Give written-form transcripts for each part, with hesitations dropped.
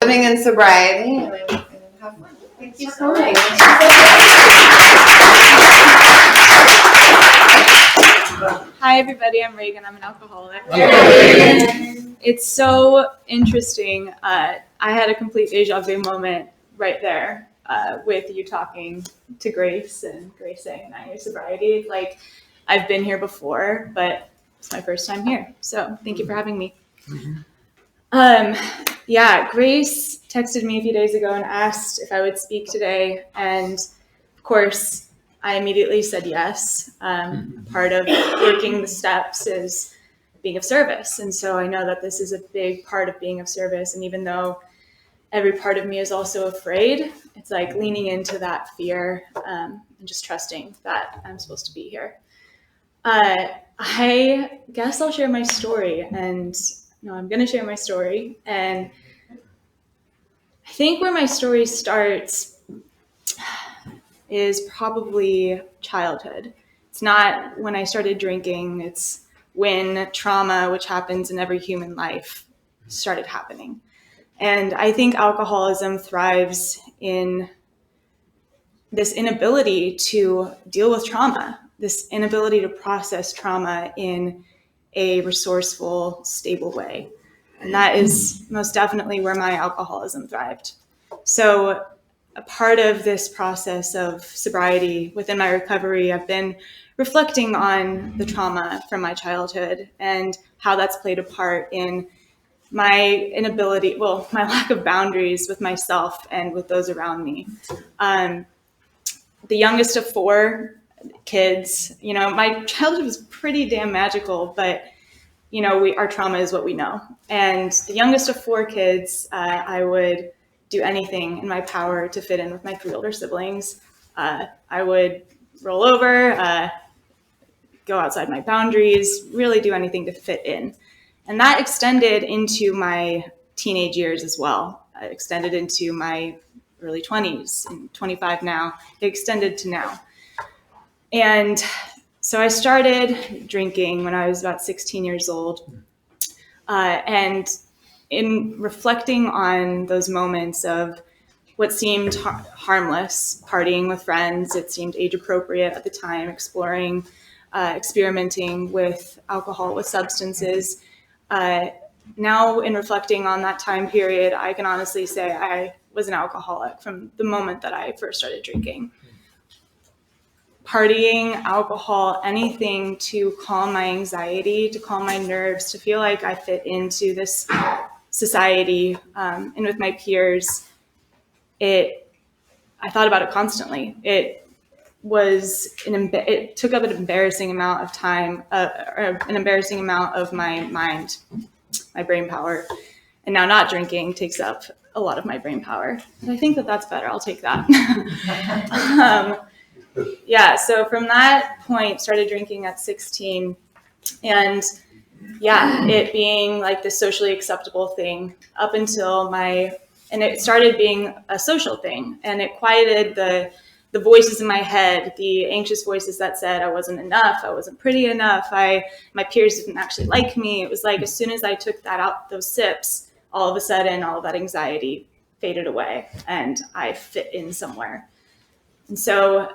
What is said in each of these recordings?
living in sobriety, and I'm going to have fun. Thank you so much. Hi everybody, I'm Regan. I'm an alcoholic. It's so interesting. I had a complete deja vu moment right there with you talking to Grace and Grace saying 9 years sobriety. Like, I've been here before, but it's my first time here. So thank you for having me. Grace texted me a few days ago and asked if I would speak today. And of course, I immediately said yes. Part of working the steps is being of service. And so I know that this is a big part of being of service. And even though every part of me is also afraid, it's like leaning into that fear and just trusting that I'm supposed to be here. I guess I'll share my story. And I'm going to share my story. And I think where my story starts is probably childhood. It's not when I started drinking. It's when trauma, which happens in every human life, started happening. And I think alcoholism thrives in this inability to deal with trauma, this inability to process trauma in a resourceful, stable way. And that is most definitely where my alcoholism thrived. So a part of this process of sobriety within my recovery, I've been reflecting on the trauma from my childhood and how that's played a part in my my lack of boundaries with myself and with those around me. The youngest of 4 kids, my childhood was pretty damn magical, but our trauma is what we know. And the youngest of 4 kids, I would do anything in my power to fit in with my 3 older siblings. I would roll over, go outside my boundaries, really do anything to fit in. And that extended into my teenage years as well. It extended into my early 20s, and 25 now. It extended to now. And so I started drinking when I was about 16 years old. And in reflecting on those moments of what seemed harmless, partying with friends, it seemed age appropriate at the time, exploring, experimenting with alcohol, with substances. Now, in reflecting on that time period, I can honestly say I was an alcoholic from the moment that I first started drinking. Partying, alcohol, anything to calm my anxiety, to calm my nerves, to feel like I fit into this society and with my peers. I thought about it constantly. It took up an embarrassing amount of time, an embarrassing amount of my mind, my brain power. And now not drinking takes up a lot of my brain power. And I think that that's better. I'll take that. So from that point, started drinking at 16. And it being like the socially acceptable thing up until and it started being a social thing. And it quieted the voices in my head, the anxious voices that said I wasn't enough, I wasn't pretty enough, my peers didn't actually like me. It was like as soon as I took those sips, all of a sudden all of that anxiety faded away and I fit in somewhere. And so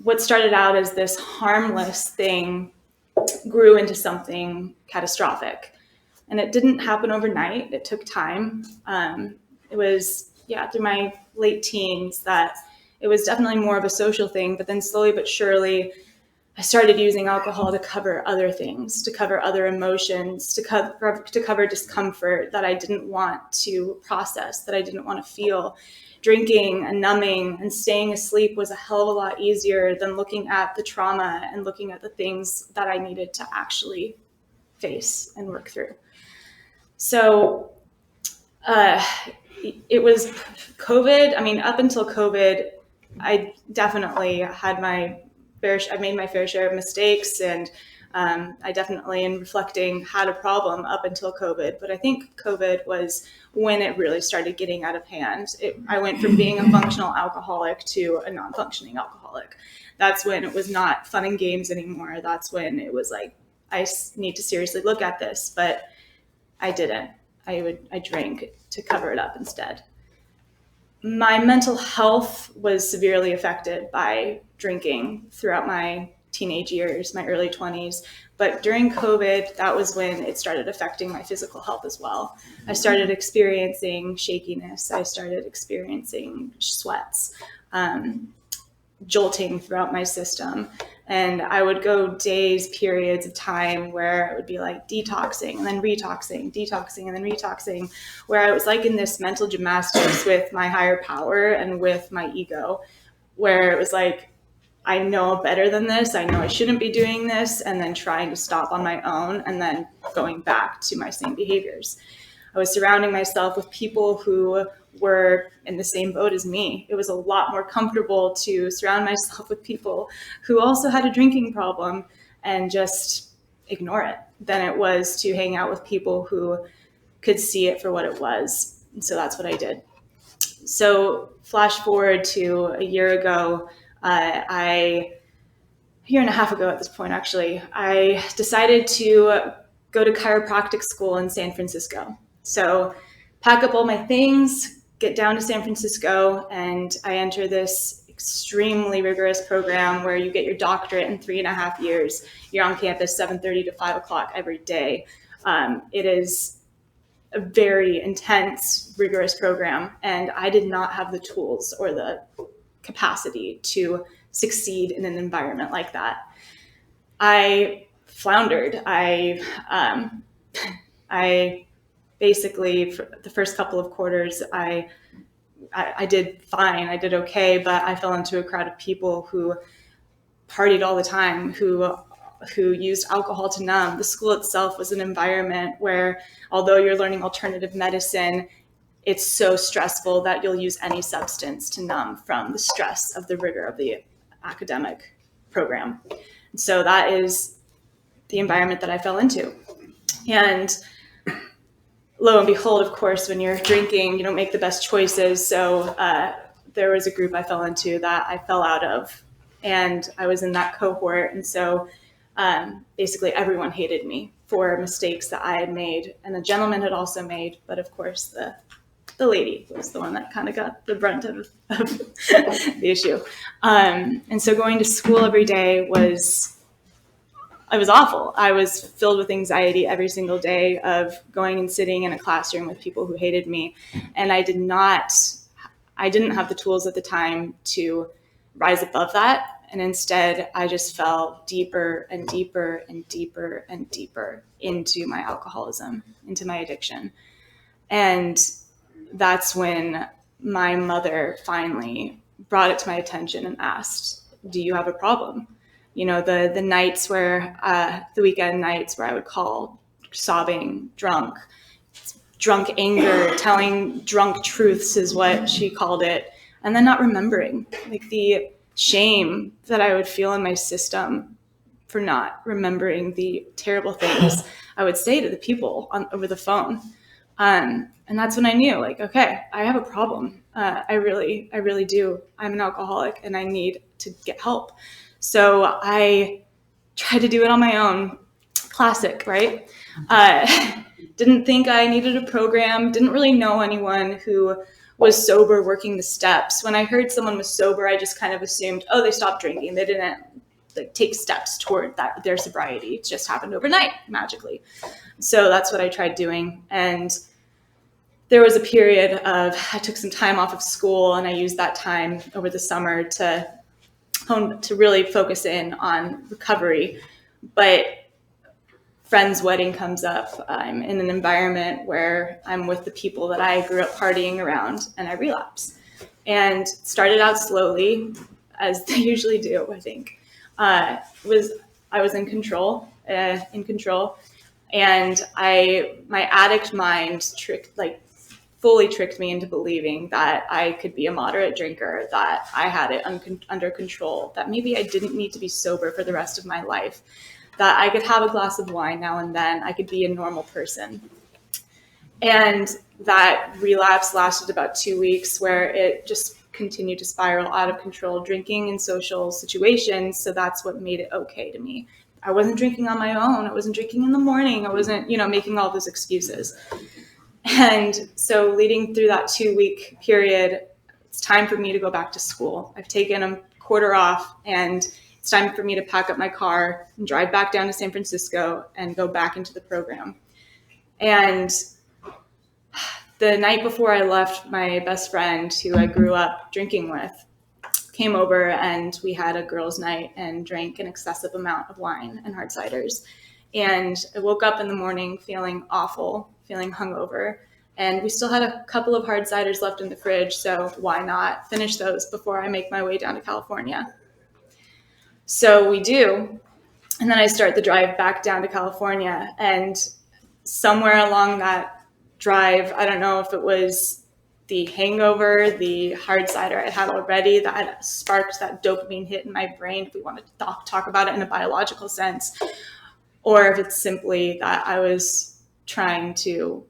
what started out as this harmless thing grew into something catastrophic. And it didn't happen overnight. It took time. It was, through my late teens that it was definitely more of a social thing. But then slowly but surely, I started using alcohol to cover other things, to cover other emotions, to cover discomfort that I didn't want to process, that I didn't want to feel. Drinking and numbing and staying asleep was a hell of a lot easier than looking at the trauma and looking at the things that I needed to actually face and work through. So it was COVID. I mean, up until COVID, I definitely had I made my fair share of mistakes, and I definitely, in reflecting, had a problem up until COVID. But I think COVID was when it really started getting out of hand. I went from being a functional alcoholic to a non-functioning alcoholic. That's when it was not fun and games anymore. That's when it was like, I need to seriously look at this. But I didn't. I drank to cover it up instead. My mental health was severely affected by drinking throughout my teenage years, my early 20s. But during COVID, that was when it started affecting my physical health as well. I started experiencing shakiness. I started experiencing sweats, jolting throughout my system. And I would go days, periods of time where it would be like detoxing and then retoxing, detoxing and then retoxing, where I was like in this mental gymnastics with my higher power and with my ego, where it was like, I know better than this. I know I shouldn't be doing this, and then trying to stop on my own and then going back to my same behaviors. I was surrounding myself with people who were in the same boat as me. It was a lot more comfortable to surround myself with people who also had a drinking problem and just ignore it than it was to hang out with people who could see it for what it was. And so that's what I did. So flash forward to a year ago, a year and a half ago at this point, actually, I decided to go to chiropractic school in San Francisco. So pack up all my things, get down to San Francisco, and I enter this extremely rigorous program where you get your doctorate in 3.5 years. You're on campus 7:30 to 5 o'clock every day. It is a very intense, rigorous program, and I did not have the tools or the capacity to succeed in an environment like that. I floundered. I basically, for the first couple of quarters, I did fine. I did okay, but I fell into a crowd of people who partied all the time, who used alcohol to numb. The school itself was an environment where, although you're learning alternative medicine, it's so stressful that you'll use any substance to numb from the stress of the rigor of the academic program. So that is the environment that I fell into. And lo and behold, of course, when you're drinking, you don't make the best choices. So there was a group I fell into that I fell out of, and I was in that cohort. And so basically everyone hated me for mistakes that I had made, and the gentleman had also made, but of course the lady was the one that kind of got the brunt of the issue. And so going to school every day was awful. I was filled with anxiety every single day of going and sitting in a classroom with people who hated me. And I didn't have the tools at the time to rise above that. And instead, I just fell deeper and deeper and deeper and deeper into my alcoholism, into my addiction. And that's when my mother finally brought it to my attention and asked, do you have a problem? You know, the nights where, the weekend nights where I would call sobbing, drunk anger, telling drunk truths is what she called it, and then not remembering, like the shame that I would feel in my system for not remembering the terrible things I would say to the people over the phone. And that's when I knew, like, okay, I have a problem. I really do. I'm an alcoholic and I need to get help. So I tried to do it on my own. Classic, right? Didn't think I needed a program, didn't really know anyone who was sober working the steps. When I heard someone was sober, I just kind of assumed, oh, they stopped drinking. They didn't take steps toward their sobriety. It just happened overnight, magically. So that's what I tried doing. And there was a period of, I took some time off of school, and I used that time over the summer to really focus in on recovery. But friend's wedding comes up. I'm in an environment where I'm with the people that I grew up partying around, and I relapse. And started out slowly, as they usually do, I think. I was in control, and my addict mind fully tricked me into believing that I could be a moderate drinker, that I had it under control, that maybe I didn't need to be sober for the rest of my life, that I could have a glass of wine now and then, I could be a normal person. And that relapse lasted about 2 weeks, where it just continued to spiral out of control, drinking in social situations. So that's what made it okay to me. I wasn't drinking on my own. I wasn't drinking in the morning. I wasn't, making all those excuses. And so leading through that 2-week period, it's time for me to go back to school. I've taken a quarter off, and it's time for me to pack up my car and drive back down to San Francisco and go back into the program. And the night before I left, my best friend, who I grew up drinking with, came over, and we had a girls' night and drank an excessive amount of wine and hard ciders. And I woke up in the morning feeling awful, feeling hungover. And we still had a couple of hard ciders left in the fridge, so why not finish those before I make my way down to California? So we do. And then I start the drive back down to California. And somewhere along that drive, I don't know if it was the hangover, the hard cider I had already that sparked that dopamine hit in my brain, if we want to talk about it in a biological sense, or if it's simply that I was trying to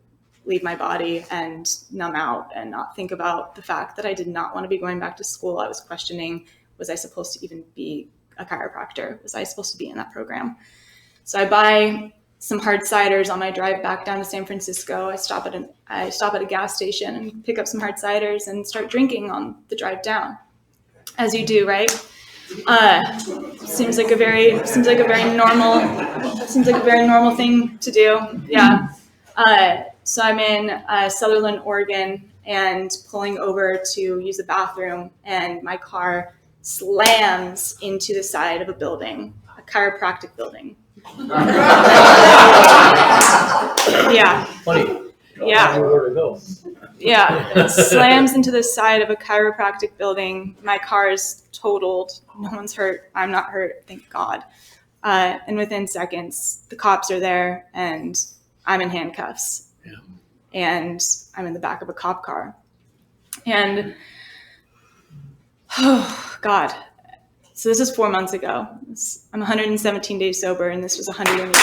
leave my body and numb out and not think about the fact that I did not want to be going back to school. I was questioning, was I supposed to even be a chiropractor? Was I supposed to be in that program? So I buy some hard ciders on my drive back down to San Francisco. I stop at a gas station and pick up some hard ciders and start drinking on the drive down, as you do, right? Seems like a very normal thing to do. Yeah. So I'm in Sutherland, Oregon, and pulling over to use the bathroom, and my car slams into the side of a building, a chiropractic building. Yeah. Funny. Yeah. Where to go. Yeah. It slams into the side of a chiropractic building. My car is totaled. No one's hurt. I'm not hurt. Thank God. And within seconds, the cops are there, and I'm in handcuffs. Yeah. And I'm in the back of a cop car. And, oh, God. So this is 4 months ago. I'm 117 days sober, and this was 118 days.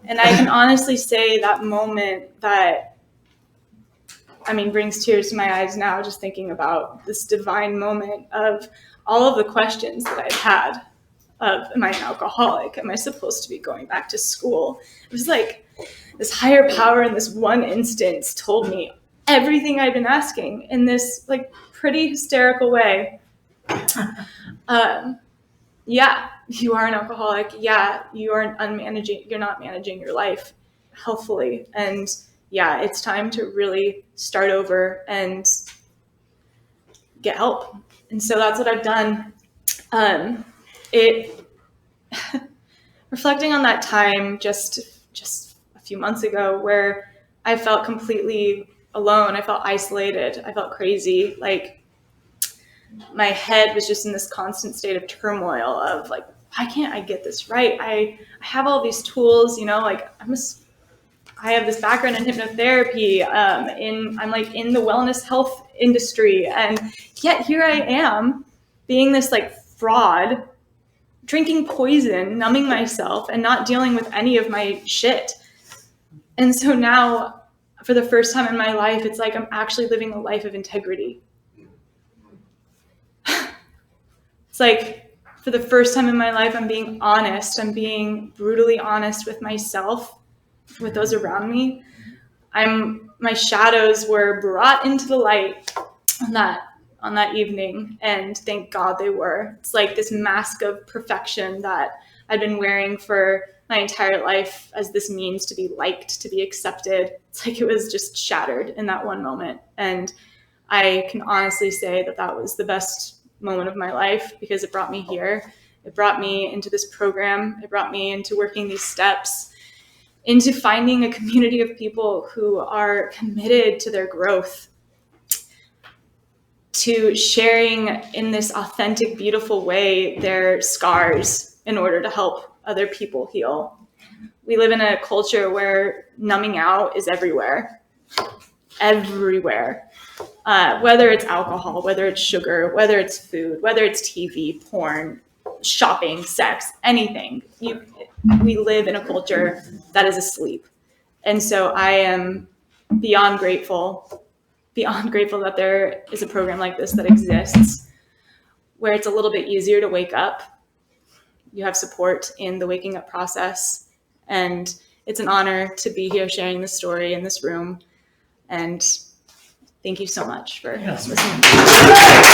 And I can honestly say that moment that, brings tears to my eyes now, just thinking about this divine moment of all of the questions that I've had of, am I an alcoholic? Am I supposed to be going back to school? It was like this higher power in this one instance told me everything I'd been asking in this pretty hysterical way. Yeah, you are an alcoholic. Yeah, you're not managing your life healthfully. And yeah, it's time to really start over and get help. And so that's what I've done. Reflecting on that time just a few months ago where I felt completely alone. I felt isolated. I felt crazy. My head was just in this constant state of turmoil of why can't I get this right? I have all these tools, I have this background in hypnotherapy. I'm in the wellness health industry, and yet here I am being this fraud, drinking poison, numbing myself, and not dealing with any of my shit. And so now, for the first time in my life, it's I'm actually living a life of integrity. It's for the first time in my life, I'm being honest. I'm being brutally honest with myself, with those around me. My shadows were brought into the light on that evening, and thank God they were. It's this mask of perfection that I'd been wearing for my entire life as this means to be liked, to be accepted. It's it was just shattered in that one moment. And I can honestly say that was the best moment of my life, because it brought me here. It brought me into this program. It brought me into working these steps, into finding a community of people who are committed to their growth, to sharing in this authentic, beautiful way their scars in order to help other people heal. We live in a culture where numbing out is everywhere. Whether it's alcohol, whether it's sugar, whether it's food, whether it's TV, porn, shopping, sex, anything. We live in a culture that is asleep. And so I am beyond grateful that there is a program like this that exists, where it's a little bit easier to wake up. You have support in the waking up process. And it's an honor to be here sharing this story in this room. And thank you so much for listening.